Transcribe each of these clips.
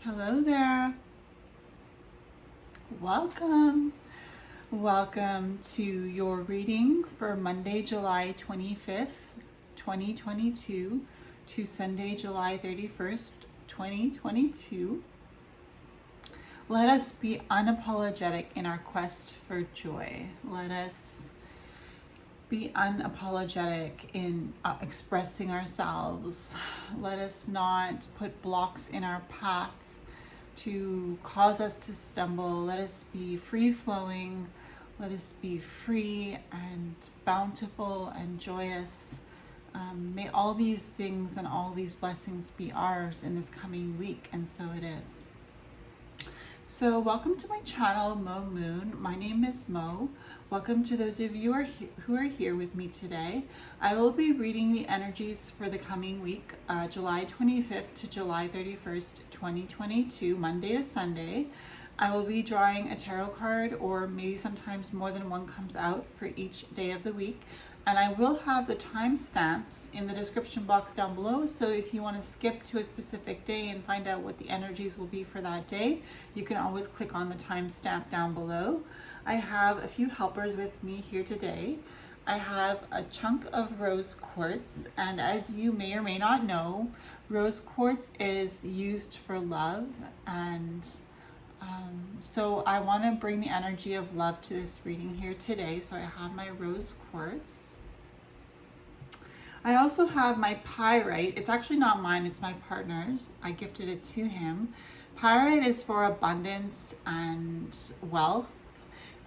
Hello there. Welcome. Welcome to your reading for Monday, July 25th, 2022 to Sunday, July 31st, 2022. Let us be unapologetic in our quest for joy. Let us be unapologetic in expressing ourselves. Let us not put blocks in our path to cause us to stumble. Let us be free-flowing. Let us be free and bountiful and joyous. May all these things and all these blessings be ours in this coming week, and so it is. So welcome to my channel, Mauh Moon. My name is Mauh. Welcome to those of you who are here with me today. I will be reading the energies for the coming week, July 25th to July 31st, 2022, Monday to Sunday. I will be drawing a tarot card, or maybe sometimes more than one comes out for each day of the week. And I will have the timestamps in the description box down below. So if you want to skip to a specific day and find out what the energies will be for that day, you can always click on the timestamp down below. I have a few helpers with me here today. I have a chunk of rose quartz, and as you may or may not know, rose quartz is used for love, and so I want to bring the energy of love to this reading here today. So I have my rose quartz. I also have my pyrite. It's actually not mine, it's my partner's. I gifted it to him. Pyrite is for abundance and wealth.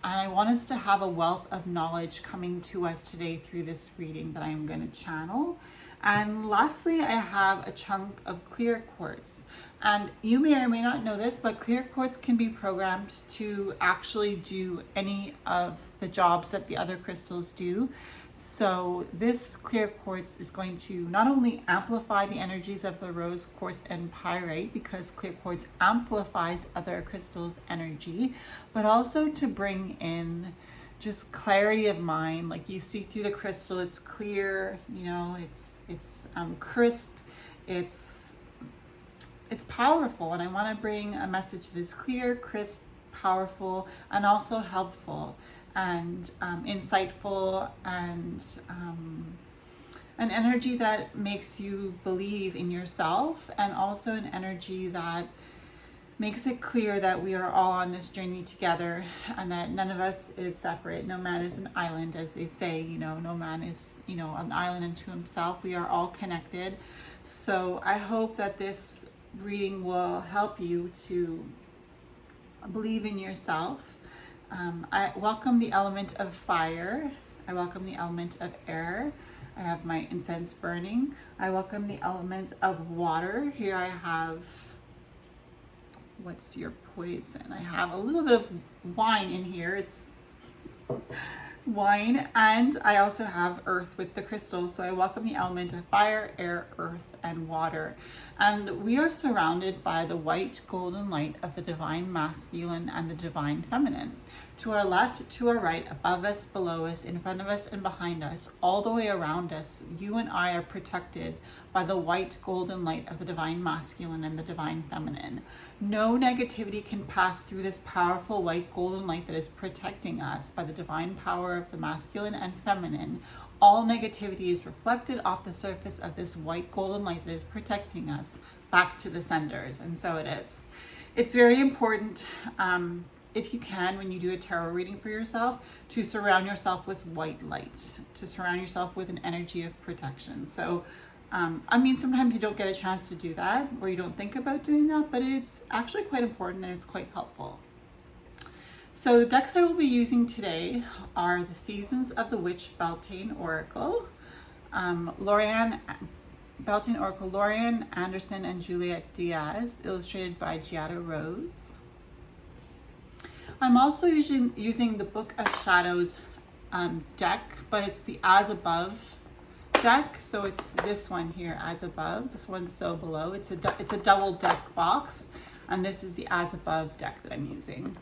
And I want us to have a wealth of knowledge coming to us today through this reading that I'm going to channel. And lastly, I have a chunk of clear quartz. And you may or may not know this, but clear quartz can be programmed to actually do any of the jobs that the other crystals do. So this clear quartz is going to not only amplify the energies of the rose quartz and pyrite, because clear quartz amplifies other crystals' energy, but also to bring in just clarity of mind. Like you see through the crystal, it's clear, you know, it's crisp, it's powerful. And I want to bring a message that is clear, crisp, powerful, and also helpful and insightful, and an energy that makes you believe in yourself, and also an energy that makes it clear that we are all on this journey together, and that none of us is separate. No man is an island, as they say, you know, no man is, you know, an island unto himself. We are all connected. So I hope that this reading will help you to believe in yourself. I welcome the element of fire. I welcome the element of air. I have my incense burning. I welcome the element of water. Here I have, what's your poison? I have a little bit of wine in here. It's wine. And I also have earth with the crystals. So I welcome the element of fire, air, earth, and water. And we are surrounded by the white golden light of the divine masculine and the divine feminine. To our left, to our right, above us, below us, in front of us, and behind us, all the way around us, you and I are protected by the white golden light of the divine masculine and the divine feminine. No negativity can pass through this powerful white golden light that is protecting us by the divine power of the masculine and feminine. All negativity is reflected off the surface of this white golden light that is protecting us back to the senders, and so it is. It's very important, if you can, when you do a tarot reading for yourself, to surround yourself with white light, to surround yourself with an energy of protection. So, I mean, sometimes you don't get a chance to do that, or you don't think about doing that, but it's actually quite important and it's quite helpful. So the decks I will be using today are the Seasons of the Witch Beltane Oracle, Beltane Oracle, Lorian Anderson and Juliet Diaz, illustrated by Giada Rose. I'm also using the Book of Shadows deck, but it's the As Above deck. So it's this one here, As Above. This one's So Below. It's a double deck box, and this is the As Above deck that I'm using.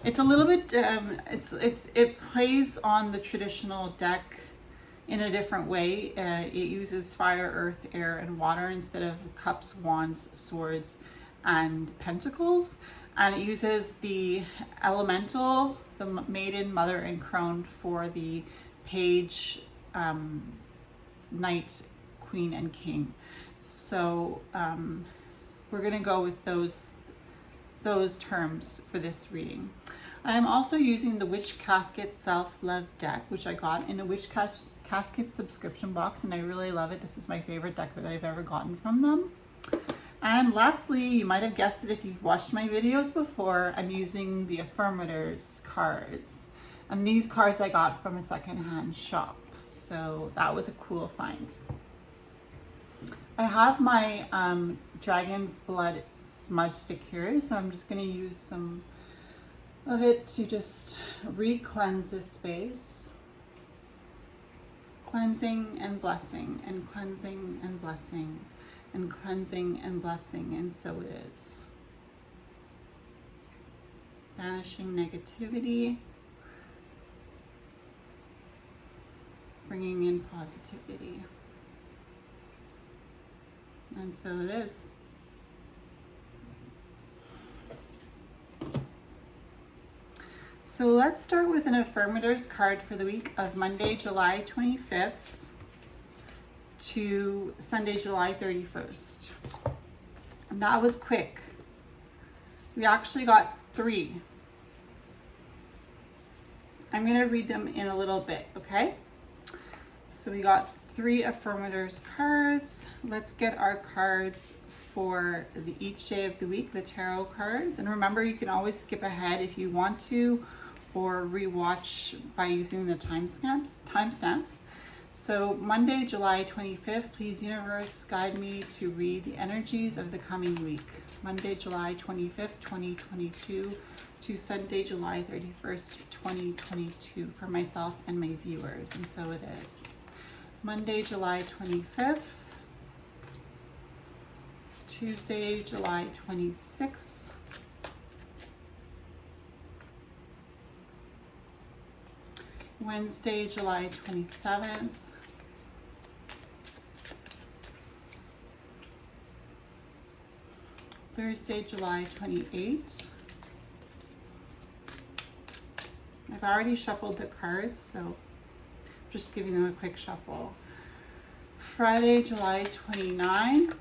It's a little bit, it plays on the traditional deck in a different way. It uses fire, earth, air, and water instead of cups, wands, swords, and Pentacles, and it uses the elemental, the Maiden, Mother, and Crone for the Page, Knight, Queen, and King. So we're going to go with those terms for this reading. I am also using the Witch Casket Self-Love deck, which I got in a Witch Casket subscription box, and I really love it. This is my favorite deck that I've ever gotten from them. And lastly, you might have guessed it if you've watched my videos before, I'm using the Affirmators cards. And these cards I got from a secondhand shop. So that was a cool find. I have my Dragon's Blood smudge stick here, so I'm just going to use some of it to just re-cleanse this space. Cleansing and blessing, and cleansing and blessing, and cleansing and blessing, and so it is. Banishing negativity, bringing in positivity. And so it is. So let's start with an Affirmators card for the week of Monday, July 25th to Sunday, July 31st. And that was quick. We actually got 3. I'm going to read them in a little bit, okay? So we got 3 Affirmators cards. Let's get our cards for each day of the week, the tarot cards. And remember, you can always skip ahead if you want to, or rewatch by using the timestamps. So Monday, July 25th, please universe guide me to read the energies of the coming week. Monday, July 25th, 2022 to Sunday, July 31st, 2022 for myself and my viewers. And so it is. Monday, July 25th, Tuesday, July 26th, Wednesday, July 27th, Thursday, July 28th. I've already shuffled the cards, so just giving them a quick shuffle. Friday, July 29th.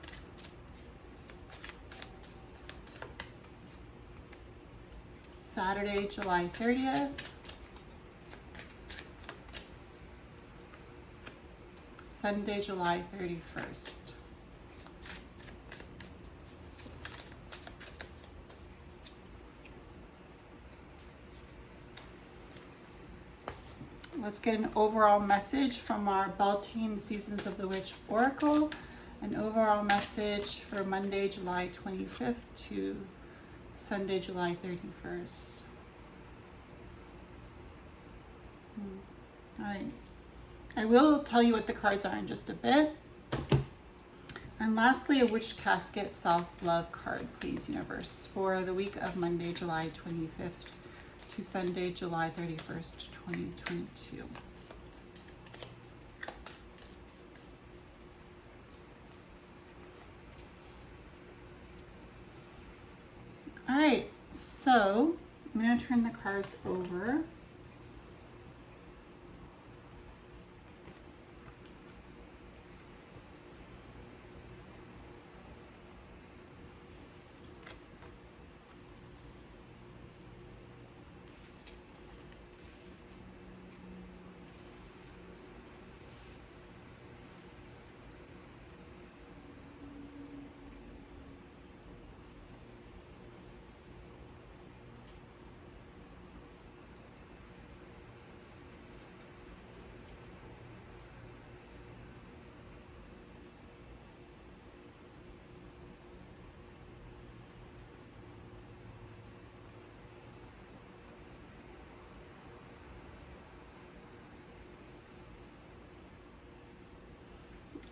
Saturday, July 30th. Sunday, July 31st. Let's get an overall message from our Beltane Seasons of the Witch Oracle. An overall message for Monday, July 25th to Sunday, July 31st. All right. I will tell you what the cards are in just a bit. And lastly, a Witch Casket Self-Love card, please, universe, for the week of Monday, July 25th to Sunday, July 31st, 2022. All right, so I'm going to turn the cards over.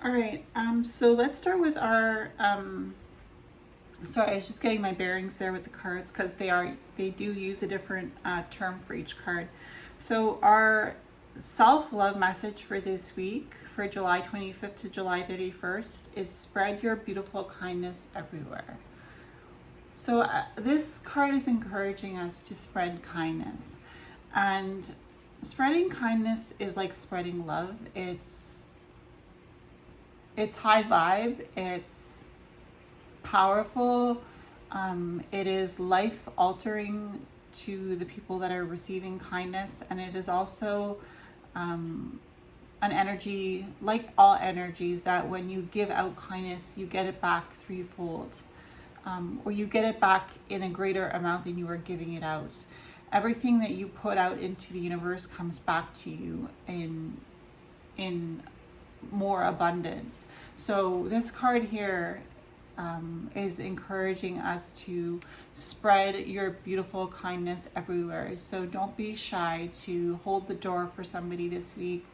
All right, so let's start with our, sorry, I was just getting my bearings there with the cards because they do use a different term for each card. So our self-love message for this week, for July 25th to July 31st, is spread your beautiful kindness everywhere. So this card is encouraging us to spread kindness. And spreading kindness is like spreading love. It's high vibe. It's powerful. It is life altering to the people that are receiving kindness. And it is also an energy, like all energies, that when you give out kindness, you get it back threefold. Or you get it back in a greater amount than you were giving it out. Everything that you put out into the universe comes back to you in more abundance. So this card here is encouraging us to spread your beautiful kindness everywhere. So don't be shy to hold the door for somebody this week.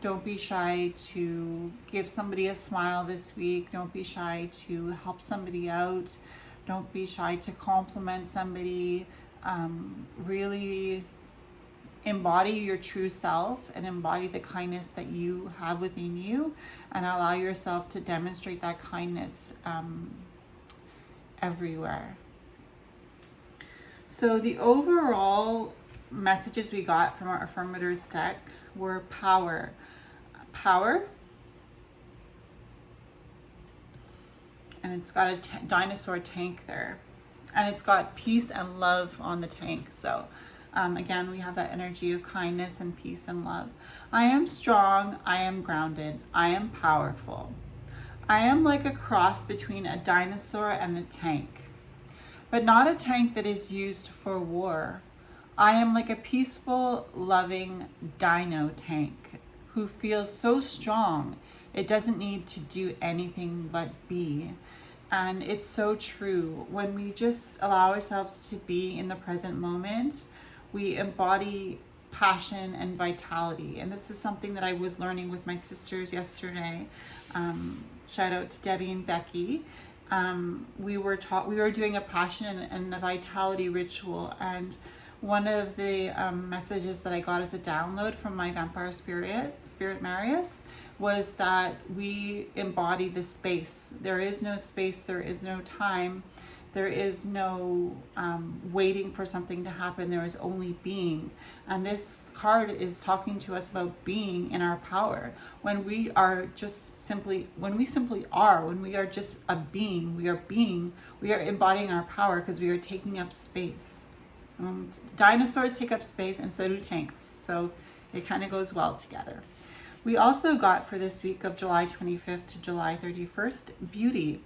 Don't be shy to give somebody a smile this week. Don't be shy to help somebody out. Don't be shy to compliment somebody. Really embody your true self and embody the kindness that you have within you, and allow yourself to demonstrate that kindness everywhere. So the overall messages we got from our affirmators deck were power. And it's got a dinosaur tank there, and it's got peace and love on the tank. So again, we have that energy of kindness and peace and love. I am strong. I am grounded. I am powerful. I am like a cross between a dinosaur and a tank, but not a tank that is used for war. I am like a peaceful, loving dino tank who feels so strong it doesn't need to do anything but be. And it's so true. When we just allow ourselves to be in the present moment, we embody passion and vitality. And this is something that I was learning with my sisters yesterday. Shout out to Debbie and Becky. We were doing a passion and a vitality ritual, and one of the messages that I got as a download from my vampire spirit Marius, was that we embody the space. There is no space, there is no time, there is no waiting for something to happen, there is only being. And this card is talking to us about being in our power. When we are just simply, when we are just a being, we are embodying our power because we are taking up space. Dinosaurs take up space, and so do tanks. So it kind of goes well together. We also got, for this week of July 25th to July 31st, beauty.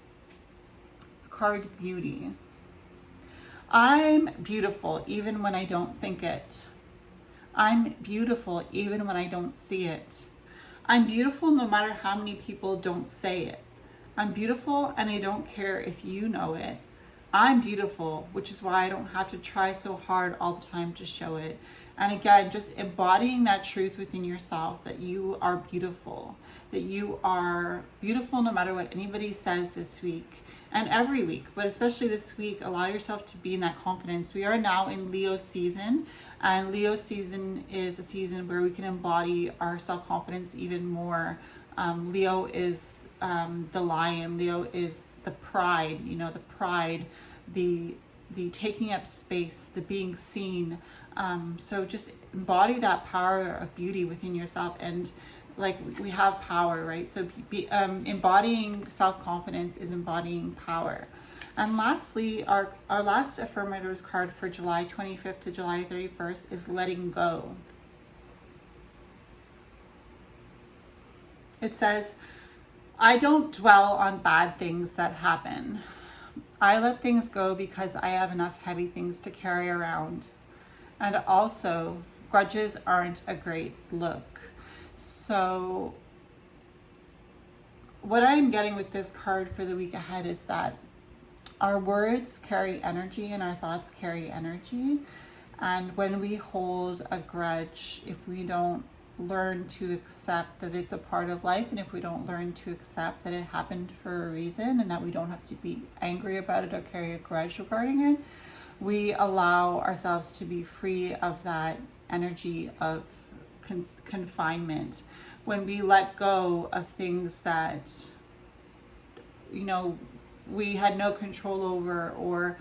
Card beauty. I'm beautiful even when I don't think it. I'm beautiful even when I don't see it. I'm beautiful no matter how many people don't say it. I'm beautiful and I don't care if you know it. I'm beautiful, which is why I don't have to try so hard all the time to show it. And again, just embodying that truth within yourself, that you are beautiful, that you are beautiful no matter what anybody says this week and every week, but especially this week. Allow yourself to be in that confidence. We are now in Leo season, and Leo season is a season where we can embody our self-confidence even more. Leo is the lion. Leo is the pride, the taking up space, the being seen. So just embody that power of beauty within yourself, and like we have power, right? So embodying self-confidence is embodying power. And lastly, our last affirmators card for July 25th to July 31st is letting go. It says, I don't dwell on bad things that happen. I let things go because I have enough heavy things to carry around. And also, grudges aren't a great look. So what I'm getting with this card for the week ahead is that our words carry energy and our thoughts carry energy. And when we hold a grudge, if we don't learn to accept that it's a part of life, and if we don't learn to accept that it happened for a reason and that we don't have to be angry about it or carry a grudge regarding it, we allow ourselves to be free of that energy of confinement. When we let go of things that we had no control over, or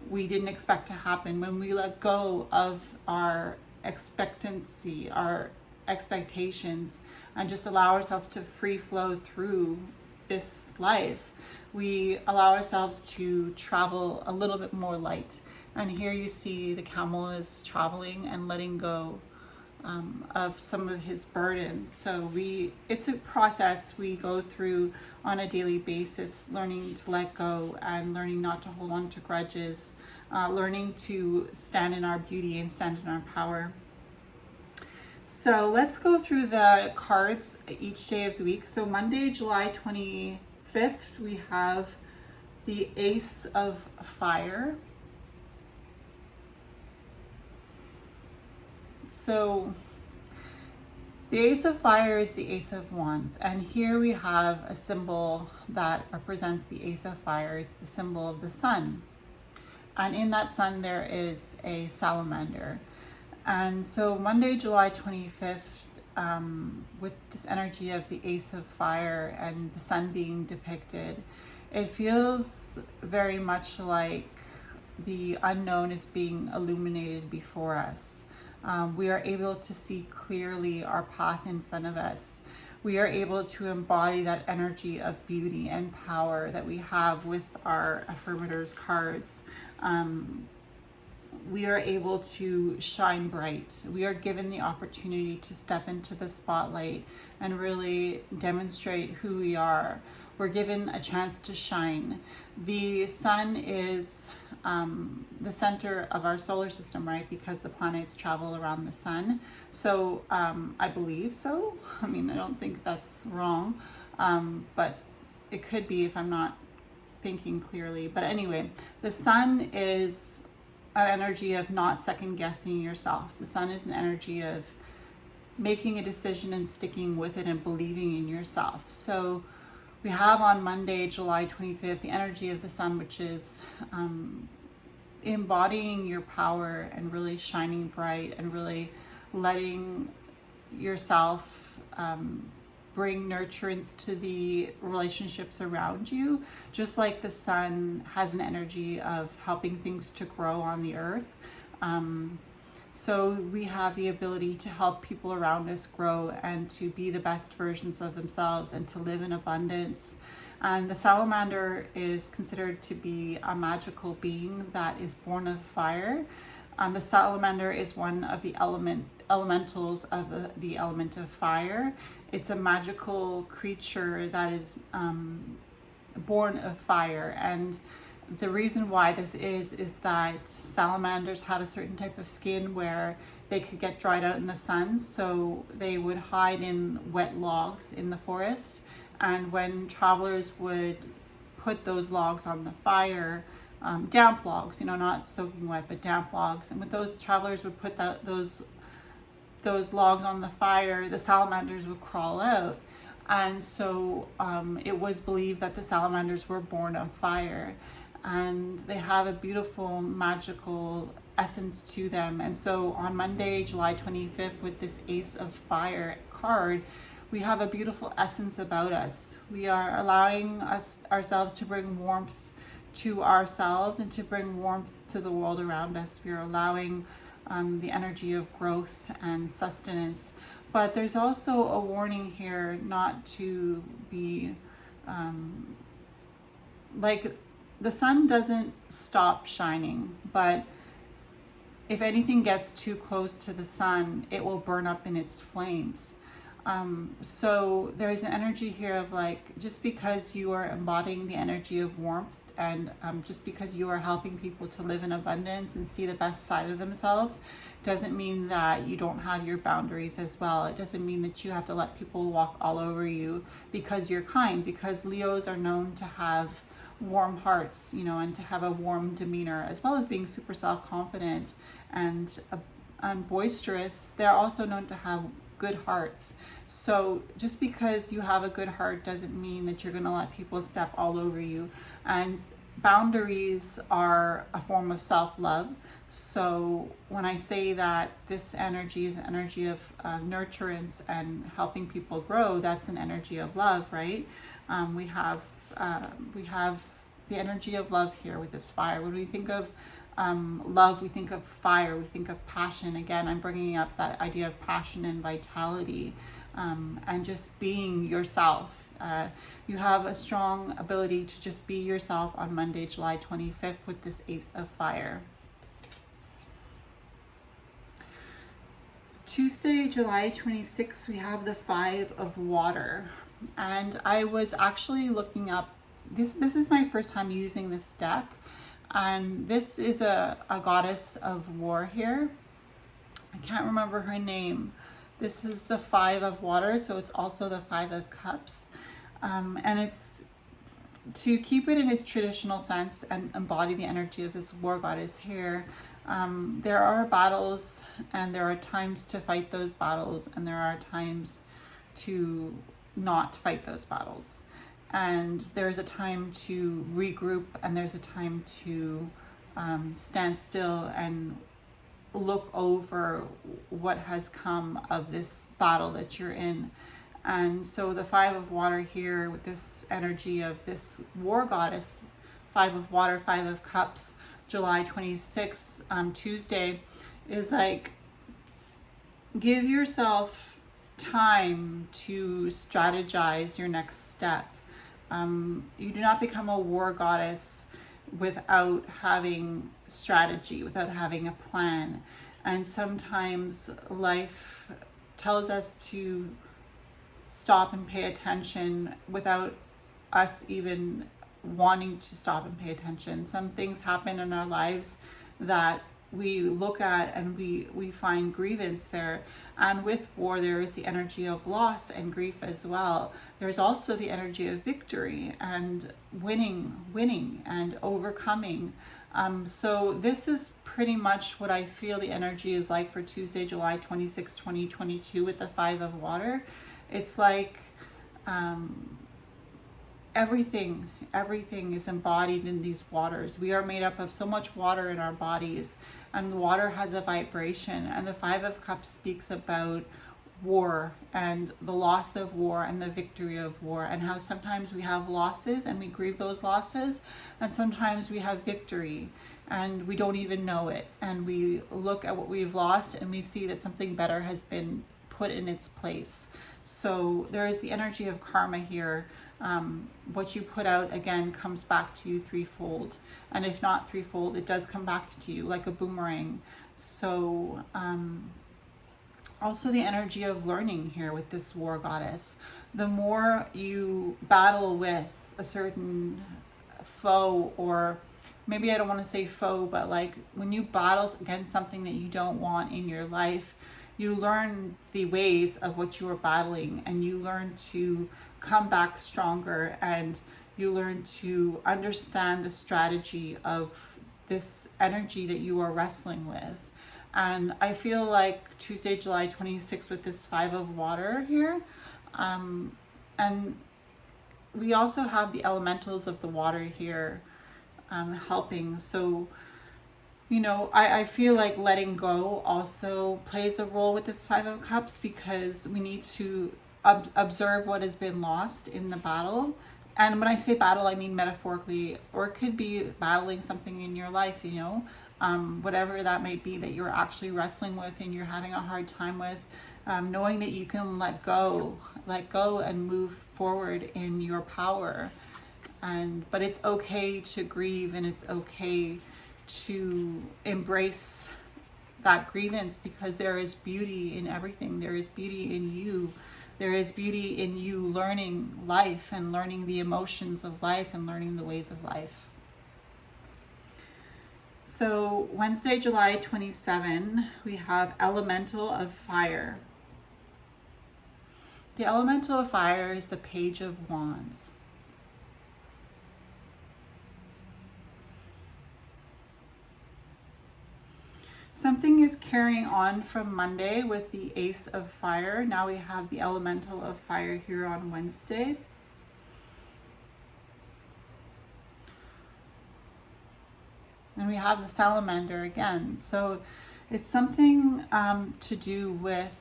we didn't expect to happen, when we let go of our expectancy, our expectations, and just allow ourselves to free flow through this life, we allow ourselves to travel a little bit more light. And here you see the camel is traveling and letting go of some of his burden. So it's a process we go through on a daily basis, learning to let go and learning not to hold on to grudges, learning to stand in our beauty and stand in our power. So let's go through the cards each day of the week. So Monday, July 25th, we have the Ace of Fire. So the Ace of Fire is the Ace of Wands, and here we have a symbol that represents the Ace of Fire. It's the symbol of the sun, and in that sun there is a salamander. And so Monday, July 25th, with this energy of the Ace of Fire and the sun being depicted, it feels very much like the unknown is being illuminated before us. We are able to see clearly our path in front of us. We are able to embody that energy of beauty and power that we have with our affirmators cards. We are able to shine bright. We are given the opportunity to step into the spotlight and really demonstrate who we are. We're given a chance to shine. The sun is the center of our solar system, right? Because the planets travel around the sun. So I believe so. I mean, I don't think that's wrong, but it could be if I'm not thinking clearly. But anyway, the sun is an energy of not second guessing yourself. The sun is an energy of making a decision and sticking with it and believing in yourself. So we have on Monday, July 25th, the energy of the sun, which is embodying your power and really shining bright and really letting yourself bring nurturance to the relationships around you, just like the sun has an energy of helping things to grow on the earth. So we have the ability to help people around us grow and to be the best versions of themselves and to live in abundance. And the salamander is considered to be a magical being that is born of fire. The salamander is one of the elementals of the element of fire. It's a magical creature that is born of fire. And the reason why this is that salamanders have a certain type of skin where they could get dried out in the sun, so they would hide in wet logs in the forest. And when travelers would put those logs on the fire, damp logs, not soaking wet, but damp logs, and when those travelers would put those logs on the fire, the salamanders would crawl out. And so it was believed that the salamanders were born of fire, and they have a beautiful magical essence to them. And so on Monday, July 25th, with this Ace of Fire card, we have a beautiful essence about us. We are allowing ourselves to bring warmth to ourselves and to bring warmth to the world around us. We are allowing the energy of growth and sustenance. But there's also a warning here not to be like, the sun doesn't stop shining, but if anything gets too close to the sun, it will burn up in its flames. So there's an energy here of like, just because you are embodying the energy of warmth and just because you are helping people to live in abundance and see the best side of themselves, doesn't mean that you don't have your boundaries as well. It doesn't mean that you have to let people walk all over you because you're kind, because Leos are known to have warm hearts, and to have a warm demeanor, as well as being super self-confident and boisterous. They're also known to have good hearts. So just because you have a good heart doesn't mean that you're going to let people step all over you. And boundaries are a form of self-love. So when I say that this energy is an energy of nurturance and helping people grow, that's an energy of love, right? We have the energy of love here with this fire. When we think of love, we think of fire, we think of passion. Again, I'm bringing up that idea of passion and vitality, and just being yourself. You have a strong ability to just be yourself on Monday, July 25th with this Ace of Fire. Tuesday, July 26th, we have the Five of Water. And I was actually looking up, this is my first time using this deck. And this is a goddess of war here. I can't remember her name. This is the Five of Water, so it's also the Five of Cups. And it's to keep it in its traditional sense and embody the energy of this war goddess here. There are battles, and there are times to fight those battles, and there are times to not fight those battles. And there's a time to regroup, and there's a time to stand still and look over what has come of this battle that you're in. And so the Five of Water here with this energy of this war goddess, Five of Water, Five of Cups, July 26th, Tuesday, is like, give yourself time to strategize your next step. You do not become a war goddess without having strategy, without having a plan. And sometimes life tells us to stop and pay attention without us even wanting to stop and pay attention. Some things happen in our lives that we look at and we find grievance there. And with war, there is the energy of loss and grief as well. There's also the energy of victory and winning and overcoming. So this is pretty much what I feel the energy is like for Tuesday, July 26, 2022 with the Five of Water. It's like everything is embodied in these waters. We are made up of so much water in our bodies, and the water has a vibration. And the Five of Cups speaks about war and the loss of war and the victory of war, and how sometimes we have losses and we grieve those losses, and sometimes we have victory and we don't even know it, and we look at what we've lost and we see that something better has been put in its place. So there is the energy of karma here. What you put out, again, comes back to you threefold. And if not threefold, it does come back to you like a boomerang. So also the energy of learning here with this war goddess. The more you battle with a certain foe, or maybe I don't want to say foe, but like when you battle against something that you don't want in your life, you learn the ways of what you are battling, and you learn to come back stronger, and you learn to understand the strategy of this energy that you are wrestling with. And I feel like Tuesday, July 26th with this Five of Water here, and we also have the elementals of the water here helping. So you know, I feel like letting go also plays a role with this Five of Cups, because we need to observe what has been lost in the battle. And when I say battle, I mean metaphorically, or it could be battling something in your life, you know, whatever that might be that you're actually wrestling with and you're having a hard time with, knowing that you can let go and move forward in your power. But it's okay to grieve, and it's okay to embrace that grievance, because there is beauty in everything. There is beauty in you. There is beauty in you learning life and learning the emotions of life and learning the ways of life. So Wednesday, July 27, we have Elemental of Fire. The Elemental of Fire is the Page of Wands. Something is carrying on from Monday with the Ace of Fire. Now we have the Elemental of Fire here on Wednesday. And we have the Salamander again. So it's something to do with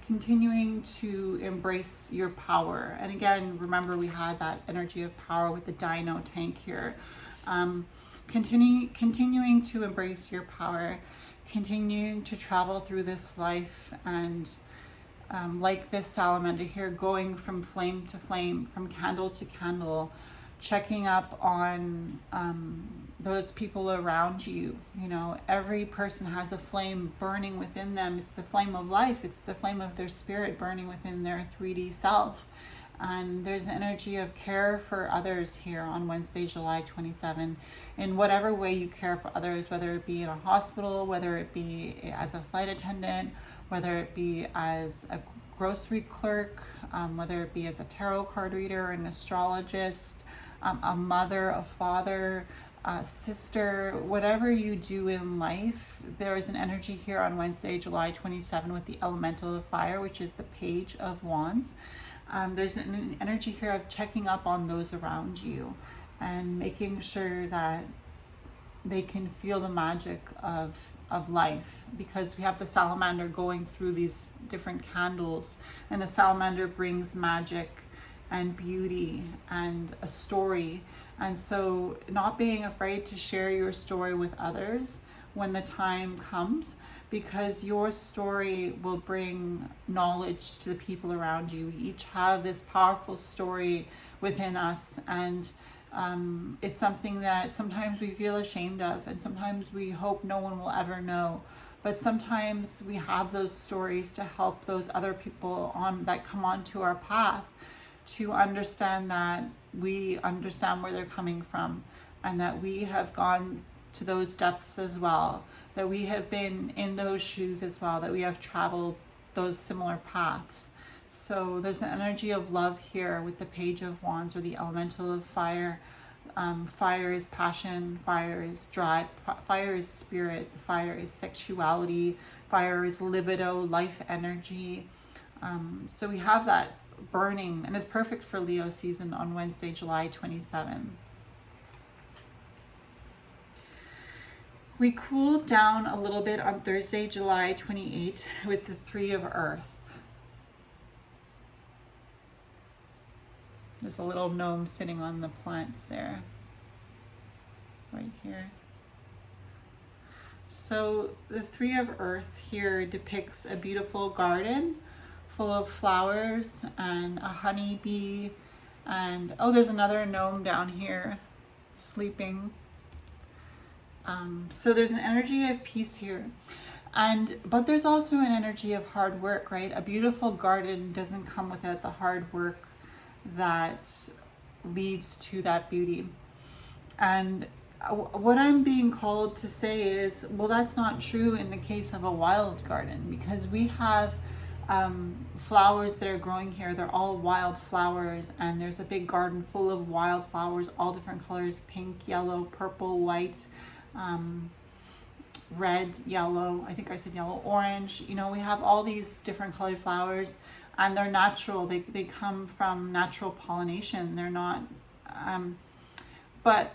continuing to embrace your power. And again, remember we had that energy of power with the dino tank here. Continuing to embrace your power, continuing to travel through this life, and like this salamander here, going from flame to flame, from candle to candle, checking up on those people around you. You know, every person has a flame burning within them. It's the flame of life. It's the flame of their spirit burning within their 3D self. And there's an energy of care for others here on Wednesday, July 27, in whatever way you care for others, whether it be in a hospital, whether it be as a flight attendant, whether it be as a grocery clerk, whether it be as a tarot card reader, an astrologist, a mother, a father, a sister, whatever you do in life. There is an energy here on Wednesday, July 27 with the elemental of fire, which is the Page of Wands. There's an energy here of checking up on those around you and making sure that they can feel the magic of life, because we have the salamander going through these different candles, and the salamander brings magic and beauty and a story. And so not being afraid to share your story with others when the time comes, because your story will bring knowledge to the people around you. We each have this powerful story within us, and it's something that sometimes we feel ashamed of, and sometimes we hope no one will ever know. But sometimes we have those stories to help those other people that come onto our path to understand that we understand where they're coming from, and that we have gone to those depths as well, that we have been in those shoes as well, that we have traveled those similar paths. So there's an energy of love here with the Page of Wands, or the elemental of fire. Fire is passion, fire is drive, fire is spirit, fire is sexuality, fire is libido, life energy. So we have that burning, and it's perfect for Leo season on Wednesday, July 27. We cooled down a little bit on Thursday, July 28 with the Three of Earth. There's a little gnome sitting on the plants there, right here. So the Three of Earth here depicts a beautiful garden full of flowers and a honeybee, and oh, there's another gnome down here sleeping. So there's an energy of peace here, but there's also an energy of hard work, right? A beautiful garden doesn't come without the hard work that leads to that beauty. And what I'm being called to say is, well, that's not true in the case of a wild garden, because we have flowers that are growing here. They're all wild flowers, and there's a big garden full of wild flowers, all different colors: pink, yellow, purple, white, red, yellow, I think I said yellow, orange. You know, we have all these different colored flowers, and they're natural. They come from natural pollination. They're not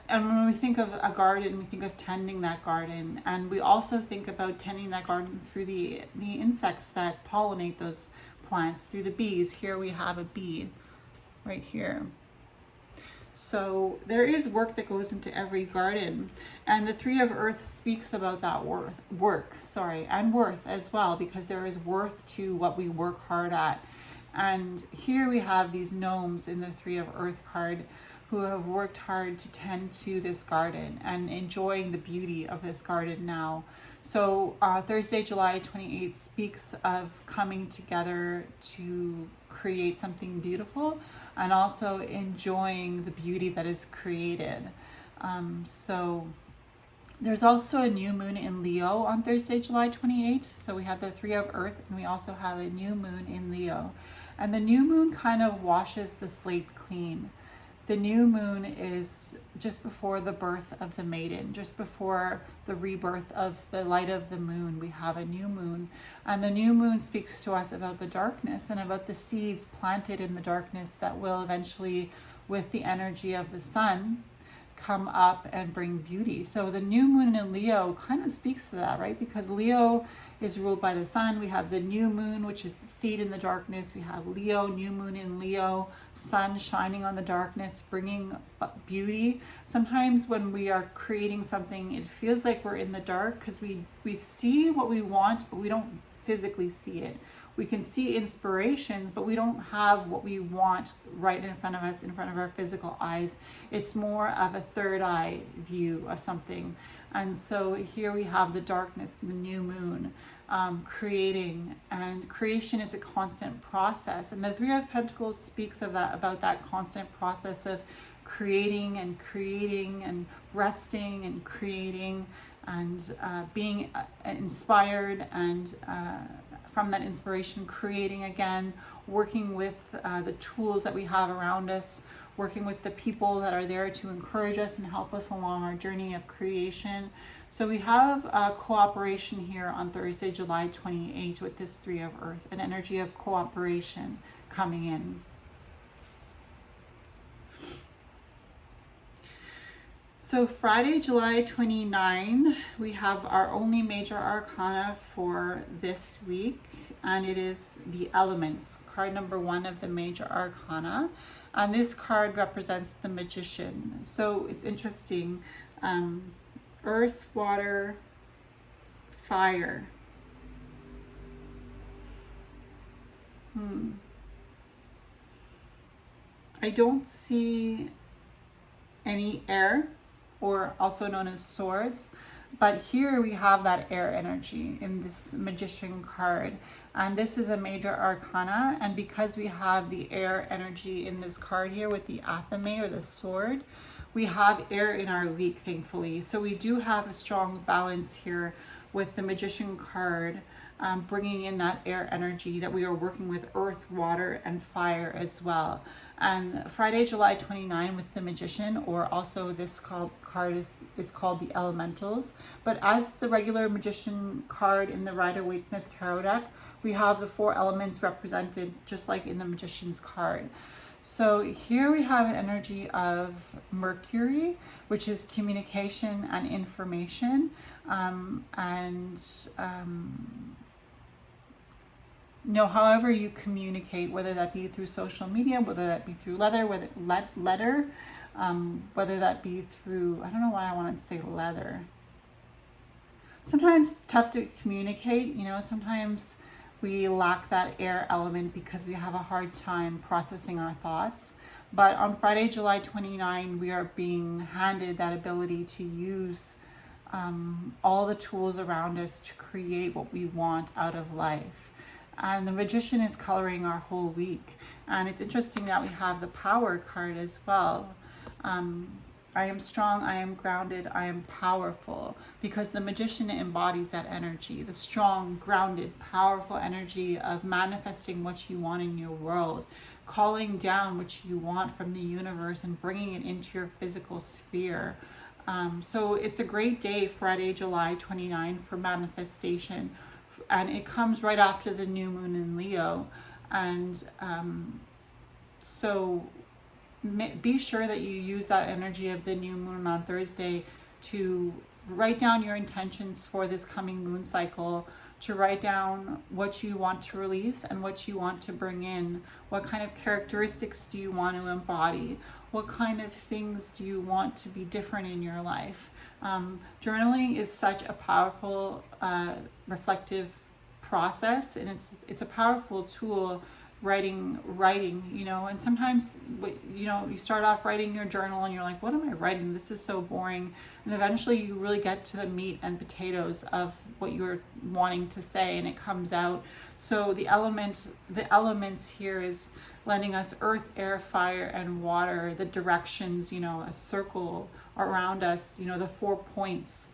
and when we think of a garden, we think of tending that garden, and we also think about tending that garden through the insects that pollinate those plants, through the bees. Here we have a bee right here. So there is work that goes into every garden, and the Three of Earth speaks about that work and worth as well, because there is worth to what we work hard at. And here we have these gnomes in the Three of Earth card who have worked hard to tend to this garden and enjoying the beauty of this garden now. So Thursday, July 28th speaks of coming together to create something beautiful, and also enjoying the beauty that is created. So there's also a new moon in Leo on Thursday, July 28th. So we have the Three of Earth, and we also have a new moon in Leo. And the new moon kind of washes the slate clean. The new moon is just before the birth of the maiden, just before the rebirth of the light of the moon. We have a new moon, and the new moon speaks to us about the darkness and about the seeds planted in the darkness that will eventually, with the energy of the sun, come up and bring beauty. So the new moon in Leo kind of speaks to that, right? Because Leo is ruled by the sun. We have the new moon, which is the seed in the darkness. We have Leo, new moon in Leo, sun shining on the darkness, bringing beauty. Sometimes when we are creating something, it feels like we're in the dark because we see what we want, but we don't physically see it. We can see inspirations, but we don't have what we want right in front of us, in front of our physical eyes. It's more of a third eye view of something. And so here we have the darkness, the new moon, creating, and creation is a constant process. And the Three of Pentacles speaks of that, about that constant process of creating and resting and creating and being inspired and from that inspiration, creating again, working with the tools that we have around us, working with the people that are there to encourage us and help us along our journey of creation. So we have cooperation here on Thursday, July 28th with this Three of Earth, an energy of cooperation coming in. So Friday, July 29, we have our only major arcana for this week, and it is the elements, card number 1 of the major arcana. And this card represents the magician. So it's interesting. Earth, water, fire. I don't see any air, or also known as swords, but here we have that air energy in this magician card, and this is a major arcana. And because we have the air energy in this card here with the athame or the sword, we have air in our week, thankfully. So we do have a strong balance here with the magician card, bringing in that air energy that we are working with, earth, water, and fire as well. And Friday, July 29 with the magician, or also this card is called the elementals. But as the regular magician card in the Rider-Waite-Smith tarot deck, we have the 4 elements represented just like in the magician's card. So here we have an energy of Mercury, which is communication and information, however you communicate, whether that be through social media, whether that be through whether that be through, I don't know why I wanted to say leather. Sometimes it's tough to communicate, sometimes we lack that air element because we have a hard time processing our thoughts. But on Friday, July 29, we are being handed that ability to use all the tools around us to create what we want out of life. And the magician is coloring our whole week. And it's interesting that we have the power card as well. I am strong, I am grounded, I am powerful, because the magician embodies that energy, the strong, grounded, powerful energy of manifesting what you want in your world, calling down what you want from the universe and bringing it into your physical sphere. So it's a great day, Friday, July 29, for manifestation. And it comes right after the new moon in Leo. And so be sure that you use that energy of the new moon on Thursday to write down your intentions for this coming moon cycle, to write down what you want to release and what you want to bring in. What kind of characteristics do you want to embody? What kind of things do you want to be different in your life? Journaling is such a powerful reflective process, and it's a powerful tool. Writing, and sometimes, you start off writing your journal and you're like, what am I writing? This is so boring. And eventually you really get to the meat and potatoes of what you're wanting to say, and it comes out. So the elements here is lending us earth, air, fire, and water, the directions, a circle around us, the 4 points,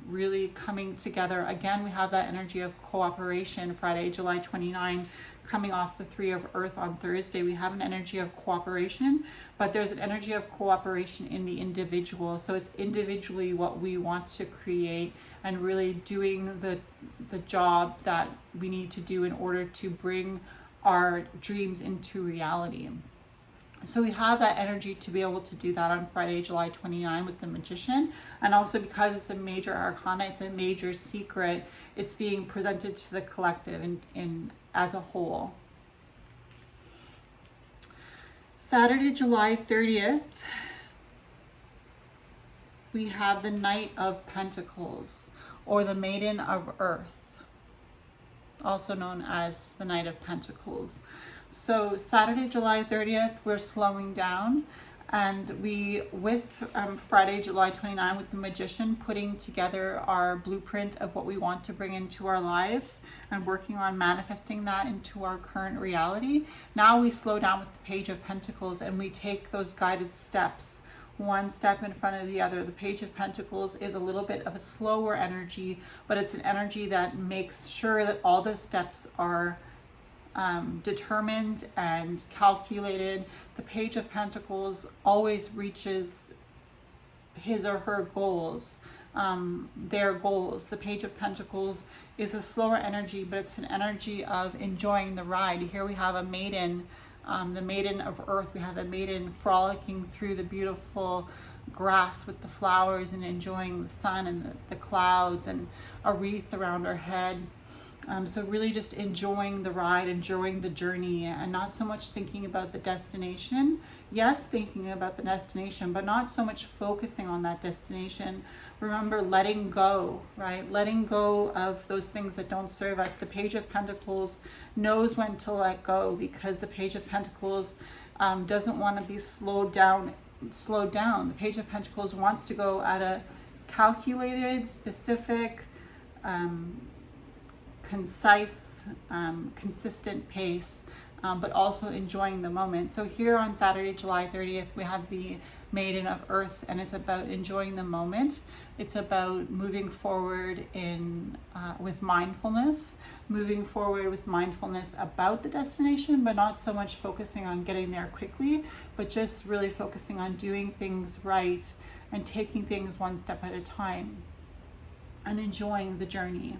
really coming together. Again, we have that energy of cooperation, Friday, July 29, coming off the 3 of Earth on Thursday. We have an energy of cooperation, but there's an energy of cooperation in the individual. So it's individually what we want to create and really doing the job that we need to do in order to bring our dreams into reality. So we have that energy to be able to do that on Friday, July 29 with the Magician. And also because it's a major arcana, it's a major secret, it's being presented to the collective in as a whole. Saturday, July 30th, we have the Knight of Pentacles, or the Maiden of Earth, also known as the Knight of Pentacles. So Saturday, July 30th, we're slowing down, and we, with Friday, July 29, with the Magician, putting together our blueprint of what we want to bring into our lives and working on manifesting that into our current reality. Now we slow down with the Page of Pentacles and we take those guided steps, one step in front of the other. The Page of Pentacles is a little bit of a slower energy, but it's an energy that makes sure that all the steps are determined and calculated. The Page of Pentacles always reaches his or her goals, their goals. The Page of Pentacles is a slower energy, but it's an energy of enjoying the ride. Here we have a maiden, the Maiden of Earth. We have a maiden frolicking through the beautiful grass with the flowers and enjoying the sun and the clouds and a wreath around her head. So really just enjoying the ride, enjoying the journey, and not so much thinking about the destination. Yes, thinking about the destination, but not so much focusing on that destination. Remember, letting go, right? Letting go of those things that don't serve us. The Page of Pentacles knows when to let go, because the Page of Pentacles doesn't want to be slowed down. The Page of Pentacles wants to go at a calculated, specific, concise, consistent pace, but also enjoying the moment. So here on Saturday, July 30th, we have the Maiden of Earth, and it's about enjoying the moment. It's about moving forward with mindfulness, about the destination, but not so much focusing on getting there quickly, but just really focusing on doing things right and taking things one step at a time and enjoying the journey.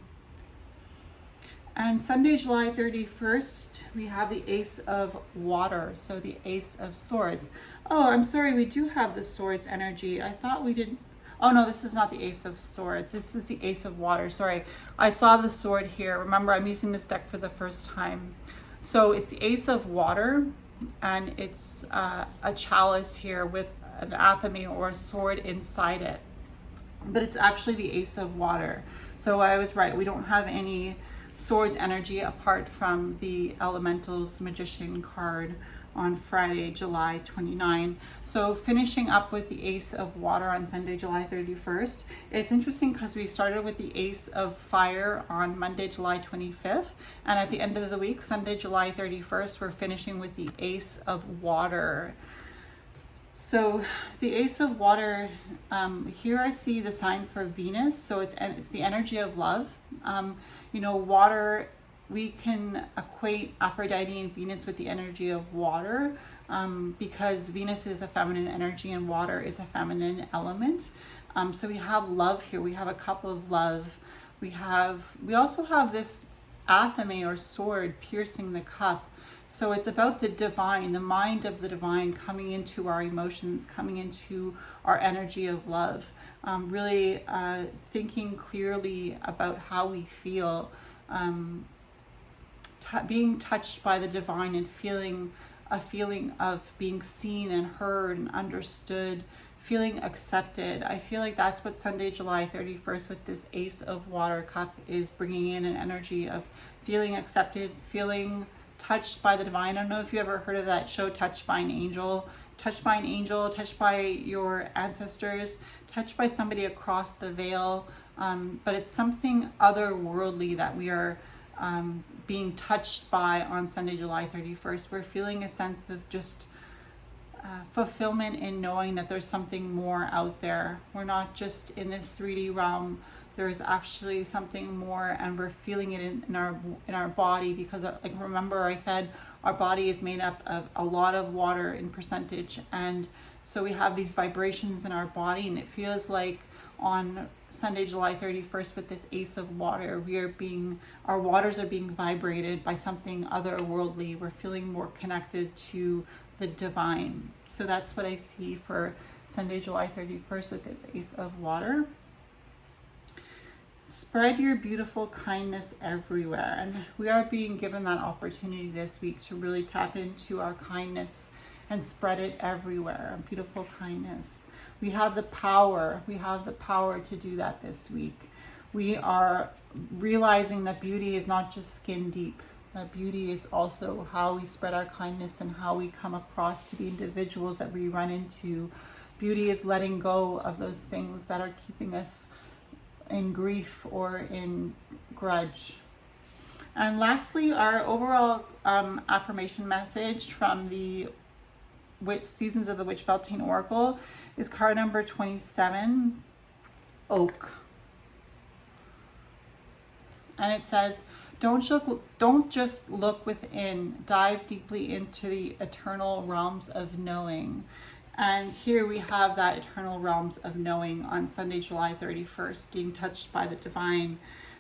And Sunday, July 31st, we have the Ace of Water, so the Ace of Swords. Oh, I'm sorry, we do have the Swords energy. I thought we didn't. Oh no, this is not the Ace of Swords. This is the Ace of Water. Sorry, I saw the sword here. Remember, I'm using this deck for the first time. So it's the Ace of Water, and it's a chalice here with an athame or a sword inside it. But it's actually the Ace of Water. So I was right, we don't have any Swords energy apart from the Elementals Magician card on Friday, July 29. So finishing up with the Ace of Water on Sunday, July 31st. It's interesting because we started with the Ace of Fire on Monday, July 25th. And at the end of the week, Sunday, July 31st, we're finishing with the Ace of Water. So the Ace of Water, here I see the sign for Venus. So it's the energy of love. Water, we can equate Aphrodite and Venus with the energy of water, because Venus is a feminine energy and water is a feminine element. So we have love here. We have a cup of love. We also have this athame or sword piercing the cup. So it's about the divine, the mind of the divine coming into our emotions, coming into our energy of love. Really thinking clearly about how we feel, being touched by the divine and feeling a feeling of being seen and heard and understood, feeling accepted. I feel like that's what Sunday, July 31st with this Ace of Water cup is bringing in, an energy of feeling accepted, feeling touched by the divine. I don't know if you ever heard of that show, Touched by an Angel. Touched by an angel, touched by your ancestors, touched by somebody across the veil. But it's something otherworldly that we are being touched by on Sunday, July 31st. We're feeling a sense of just fulfillment in knowing that there's something more out there. We're not just in this 3D realm. There's actually something more, and we're feeling it in our body, because like, remember I said our body is made up of a lot of water in percentage, and so we have these vibrations in our body, and it feels like on Sunday, July 31st with this Ace of Water. Our waters are being vibrated by something otherworldly. We're feeling more connected to the divine. So that's what I see for Sunday, July 31st with this Ace of Water. Spread your beautiful kindness everywhere. And we are being given that opportunity this week to really tap into our kindness and spread it everywhere. Beautiful kindness. We have the power. We have the power to do that this week. We are realizing that beauty is not just skin deep. That beauty is also how we spread our kindness and how we come across to the individuals that we run into. Beauty is letting go of those things that are keeping us in grief or in grudge. And lastly, our overall affirmation message from the Seasons of the Witch Beltane Oracle is card number 27, Oak. And it says, don't just look within, dive deeply into the eternal realms of knowing. And here we have that eternal realms of knowing on Sunday, July 31st, being touched by the divine.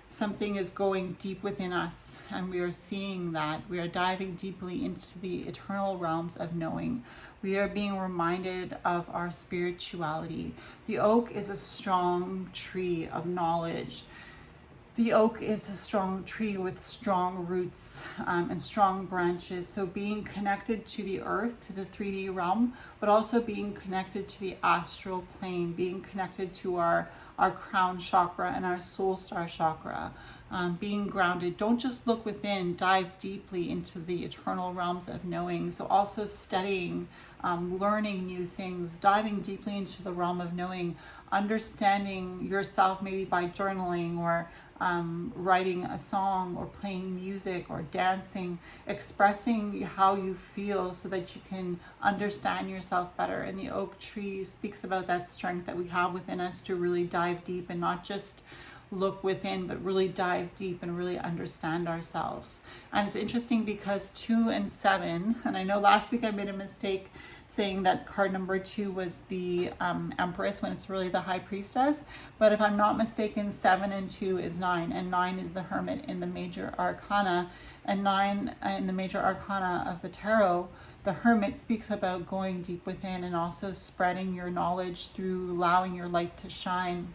Something is going deep within us, and we are seeing that. We are diving deeply into the eternal realms of knowing. We are being reminded of our spirituality. The oak is a strong tree of knowledge. The oak is a strong tree with strong roots and strong branches. So being connected to the earth, to the 3D realm, but also being connected to the astral plane, being connected to our crown chakra and our soul star chakra, being grounded. Don't just look within, dive deeply into the eternal realms of knowing. So also studying, learning new things, diving deeply into the realm of knowing, understanding yourself maybe by journaling or writing a song or playing music or dancing, expressing how you feel so that you can understand yourself better. And the oak tree speaks about that strength that we have within us to really dive deep and not just look within, but really dive deep and really understand ourselves. And it's interesting because 2 and 7, and I know last week I made a mistake saying that card number 2 was the Empress when it's really the High Priestess. But if I'm not mistaken, 7 and 2 is 9, and 9 is the Hermit in the Major Arcana, and 9 in the Major Arcana of the Tarot. The Hermit speaks about going deep within and also spreading your knowledge through allowing your light to shine.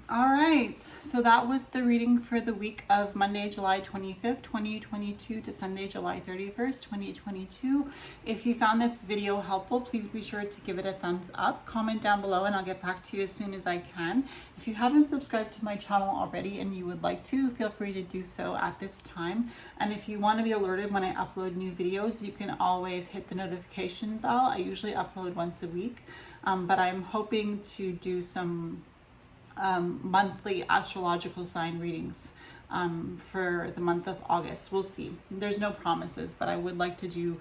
All right, so that was the reading for the week of Monday, July 25th, 2022 to Sunday, July 31st, 2022. If you found this video helpful, please be sure to give it a thumbs up, comment down below, and I'll get back to you as soon as I can. If you haven't subscribed to my channel already and you would like to, feel free to do so at this time. And if you want to be alerted when I upload new videos, you can always hit the notification bell. I usually upload once a week, but I'm hoping to do some monthly astrological sign readings for the month of August. We'll see. There's no promises, but I would like to do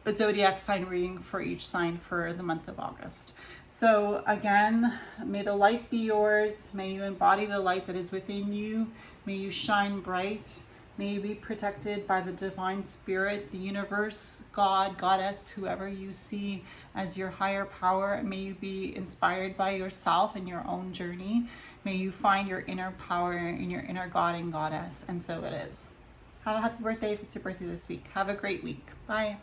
a zodiac sign reading for each sign for the month of August. So again, may the light be yours. May you embody the light that is within you. May you shine bright. May you be protected by the divine spirit, the universe, God, goddess, whoever you see as your higher power. May you be inspired by yourself and your own journey. May you find your inner power in your inner God and goddess. And so it is. Have a happy birthday if it's your birthday this week. Have a great week. Bye.